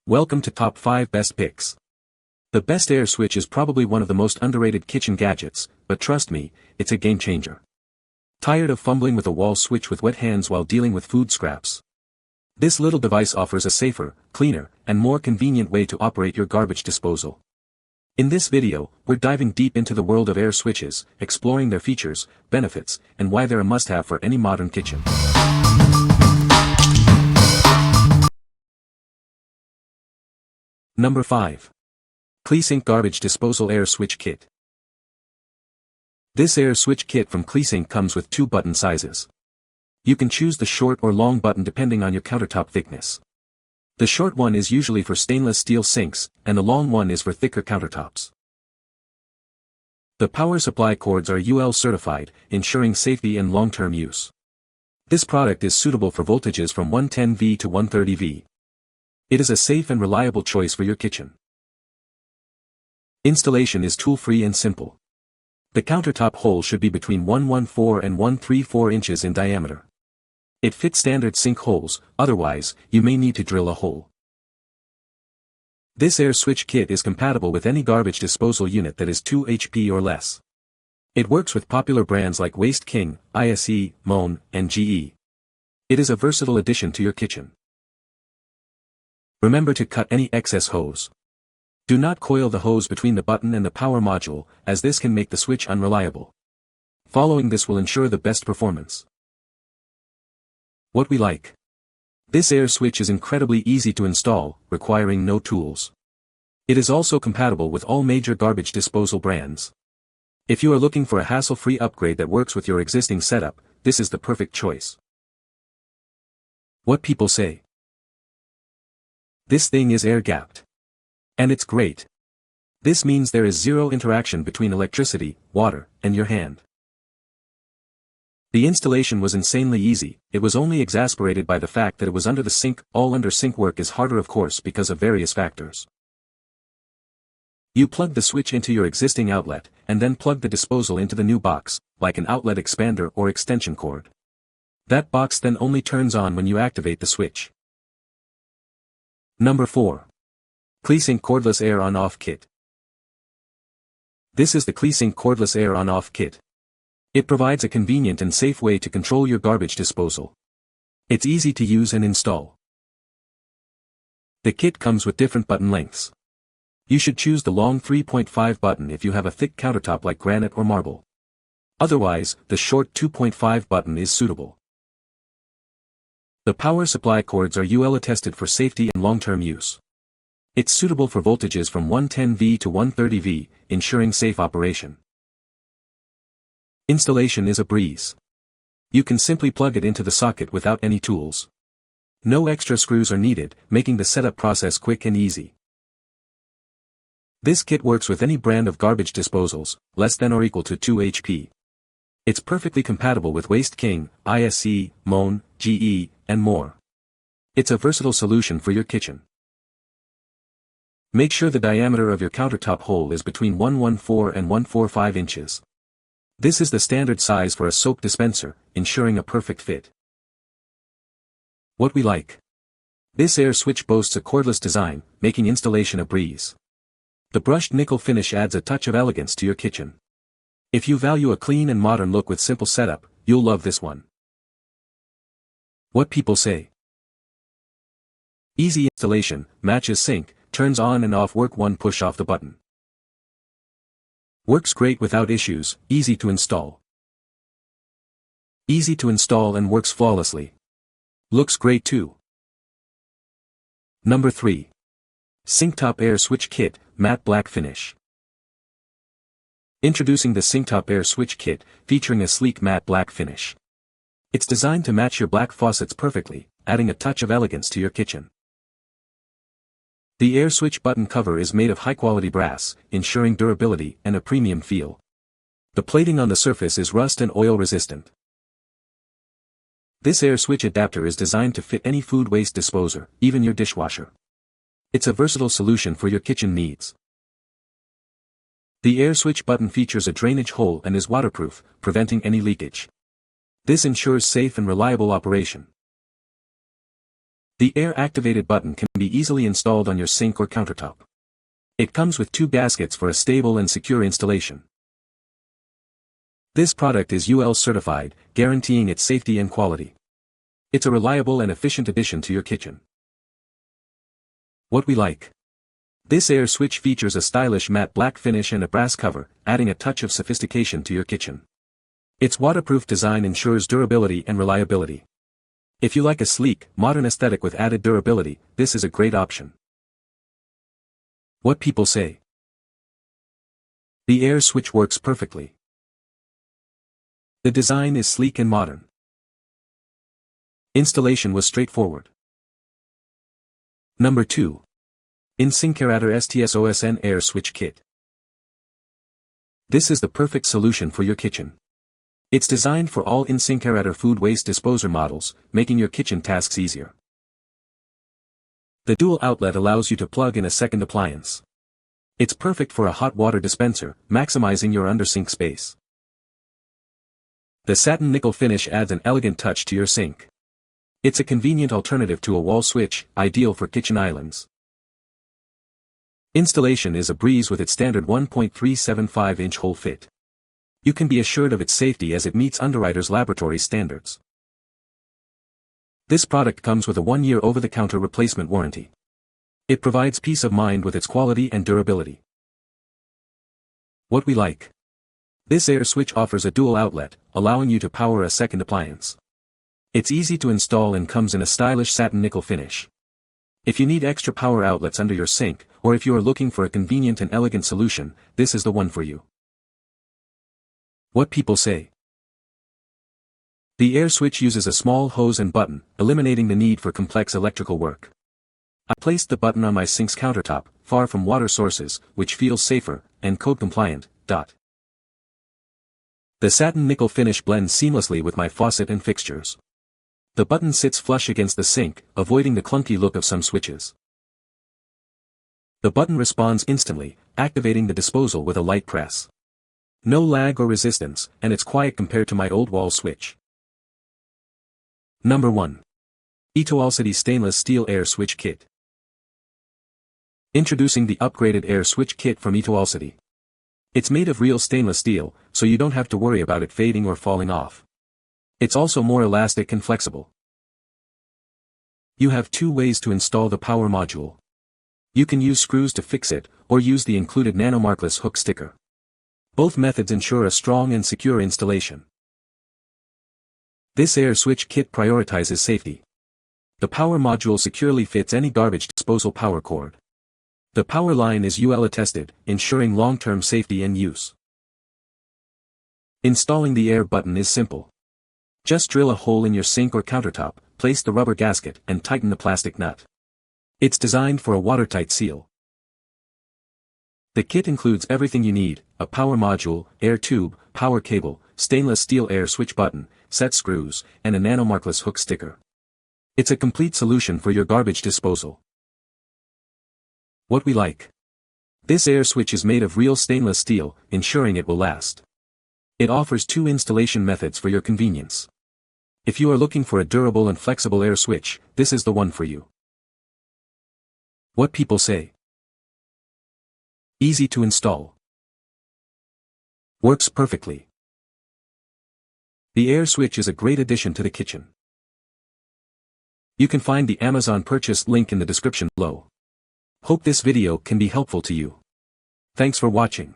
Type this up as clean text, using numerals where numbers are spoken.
Welcome to Top 5 Best Picks. The best air switch is probably one of the most underrated kitchen gadgets, but trust me, it's a game changer. Tired of fumbling with a wall switch with wet hands while dealing with food scraps? This little device offers a safer, cleaner, and more convenient way to operate your garbage disposal. In this video, we're diving deep into the world of air switches, exploring their features, benefits, and why they're a must-have for any modern kitchen. Number 5. CLEESINK Garbage Disposal Air Switch Kit. This air switch kit from CLEESINK comes with 2 button sizes. You can choose the short or long button depending on your countertop thickness. The short one is usually for stainless steel sinks, and the long one is for thicker countertops. The power supply cords are UL certified, ensuring safety and long-term use. This product is suitable for voltages from 110V to 130V. It is a safe and reliable choice for your kitchen. Installation is tool-free and simple. The countertop hole should be between 114 and 134 inches in diameter. It fits standard sink holes, otherwise, you may need to drill a hole. This air switch kit is compatible with any garbage disposal unit that is 2 HP or less. It works with popular brands like Waste King, ISE, Moan, and GE. It is a versatile addition to your kitchen. Remember to cut any excess hose. Do not coil the hose between the button and the power module, as this can make the switch unreliable. Following this will ensure the best performance. What we like. This air switch is incredibly easy to install, requiring no tools. It is also compatible with all major garbage disposal brands. If you are looking for a hassle-free upgrade that works with your existing setup, this is the perfect choice. What people say. This thing is air-gapped. And it's great. This means there is zero interaction between electricity, water, and your hand. The installation was insanely easy. It was only exasperated by the fact that it was under the sink. All under sink work is harder, of course, because of various factors. You plug the switch into your existing outlet, and then plug the disposal into the new box, like an outlet expander or extension cord. That box then only turns on when you activate the switch. Number 4. CLEESINK Cordless Air On-Off Kit. This is the CLEESINK Cordless Air On-Off Kit. It provides a convenient and safe way to control your garbage disposal. It's easy to use and install. The kit comes with different button lengths. You should choose the long 3.5 button if you have a thick countertop like granite or marble. Otherwise, the short 2.5 button is suitable. The power supply cords are UL attested for safety and long-term use. It's suitable for voltages from 110V to 130V, ensuring safe operation. Installation is a breeze. You can simply plug it into the socket without any tools. No extra screws are needed, making the setup process quick and easy. This kit works with any brand of garbage disposals, less than or equal to 2 HP. It's perfectly compatible with Waste King, ISE, Moan, GE, and more. It's a versatile solution for your kitchen. Make sure the diameter of your countertop hole is between 114 and 145 inches. This is the standard size for a soap dispenser, ensuring a perfect fit. What we like. This air switch boasts a cordless design, making installation a breeze. The brushed nickel finish adds a touch of elegance to your kitchen. If you value a clean and modern look with simple setup, you'll love this one. What people say. Easy installation, matches sink, turns on and off work one push off the button. Works great without issues, easy to install. Easy to install and works flawlessly. Looks great too. Number 3. SinkTop Air Switch Kit, Matte Black Finish. Introducing the SinkTop Air Switch Kit, featuring a sleek matte black finish. It's designed to match your black faucets perfectly, adding a touch of elegance to your kitchen. The air switch button cover is made of high-quality brass, ensuring durability and a premium feel. The plating on the surface is rust and oil resistant. This air switch adapter is designed to fit any food waste disposer, even your dishwasher. It's a versatile solution for your kitchen needs. The air switch button features a drainage hole and is waterproof, preventing any leakage. This ensures safe and reliable operation. The air-activated button can be easily installed on your sink or countertop. It comes with 2 gaskets for a stable and secure installation. This product is UL certified, guaranteeing its safety and quality. It's a reliable and efficient addition to your kitchen. What we like. This air switch features a stylish matte black finish and a brass cover, adding a touch of sophistication to your kitchen. Its waterproof design ensures durability and reliability. If you like a sleek, modern aesthetic with added durability, this is a great option. What people say. The air switch works perfectly. The design is sleek and modern. Installation was straightforward. Number 2. InSinkErator STS-OOSN Air Switch Kit. This is the perfect solution for your kitchen. It's designed for all InSinkErator food waste disposer models, making your kitchen tasks easier. The dual outlet allows you to plug in a second appliance. It's perfect for a hot water dispenser, maximizing your under-sink space. The satin nickel finish adds an elegant touch to your sink. It's a convenient alternative to a wall switch, ideal for kitchen islands. Installation is a breeze with its standard 1.375-inch hole fit. You can be assured of its safety as it meets Underwriters Laboratory standards. This product comes with a 1-year over-the-counter replacement warranty. It provides peace of mind with its quality and durability. What we like. This air switch offers a dual outlet, allowing you to power a second appliance. It's easy to install and comes in a stylish satin nickel finish. If you need extra power outlets under your sink, or if you are looking for a convenient and elegant solution, this is the one for you. What people say. The air switch uses a small hose and button, eliminating the need for complex electrical work. I placed the button on my sink's countertop, far from water sources, which feels safer, and code compliant. The satin nickel finish blends seamlessly with my faucet and fixtures. The button sits flush against the sink, avoiding the clunky look of some switches. The button responds instantly, activating the disposal with a light press. No lag or resistance, and it's quiet compared to my old wall switch. Number 1. Etoolcity Stainless Steel Air Switch Kit. Introducing the upgraded air switch kit from Etoolcity. It's made of real stainless steel, so you don't have to worry about it fading or falling off. It's also more elastic and flexible. You have 2 ways to install the power module. You can use screws to fix it, or use the included nanomarkless hook sticker. Both methods ensure a strong and secure installation. This air switch kit prioritizes safety. The power module securely fits any garbage disposal power cord. The power line is UL attested, ensuring long-term safety and use. Installing the air button is simple. Just drill a hole in your sink or countertop, place the rubber gasket, and tighten the plastic nut. It's designed for a watertight seal. The kit includes everything you need: a power module, air tube, power cable, stainless steel air switch button, set screws, and a nanomarkless hook sticker. It's a complete solution for your garbage disposal. What we like. This air switch is made of real stainless steel, ensuring it will last. It offers 2 installation methods for your convenience. If you are looking for a durable and flexible air switch, this is the one for you. What people say. Easy to install. Works perfectly. The air switch is a great addition to the kitchen. You can find the Amazon purchase link in the description below. Hope this video can be helpful to you. Thanks for watching.